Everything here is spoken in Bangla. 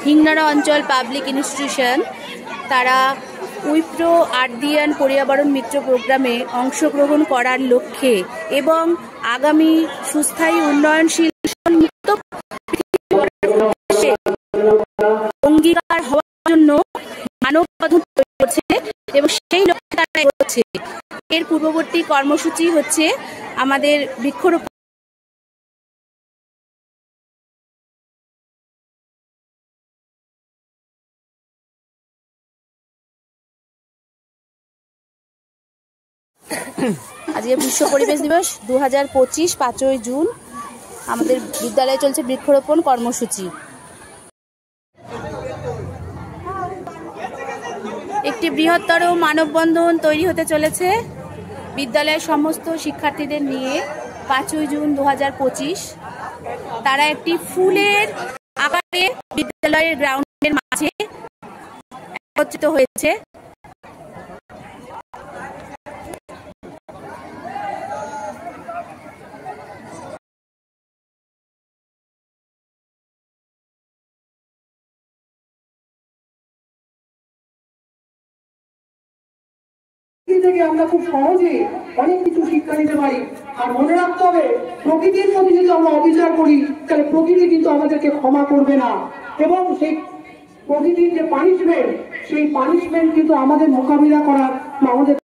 হিংনারা অঞ্চল পাবলিক ইনস্টিটিউশন তারা উইপ্রো আর্দিয়ান পর্যাবরণ মিত্র প্রোগ্রামে অংশগ্রহণ করার লক্ষ্যে এবং আগামী সুস্থায়ী উন্নয়নশীল অঙ্গীকার হওয়ার জন্য মানব পদ্ধতি তৈরি করছে এবং সেই লক্ষ্যে তারা এগোচ্ছে। এর পূর্ববর্তী কর্মসূচি হচ্ছে আমাদের বৃক্ষরোপণ। আজকে বিশ্ব পরিবেশ দিবস 2025 5ই জুন আমাদের বিদ্যালয়ে চলছে বৃক্ষরোপণ কর্মসূচি। একটি বৃহত্তর মানববন্ধন তৈরি হতে চলেছে বিদ্যালয়ের সমস্ত শিক্ষার্থীদের নিয়ে 5ই জুন 2025। তারা একটি ফুলের আকারে বিদ্যালয়ের গ্রাউন্ডের মাঝে একত্রিত হয়েছে। থেকে আমরা খুব সহজে অনেক কিছু শিক্ষা নিতে পারি। আর মনে রাখতে হবে, প্রকৃতির প্রতি যদি আমরা অবিচার করি তাহলে প্রকৃতি কিন্তু আমাদেরকে ক্ষমা করবে না, এবং সেই প্রকৃতির যে পানিশমেন্ট, সেই পানিশমেন্ট কিন্তু আমাদের মোকাবিলা করার বা আমাদের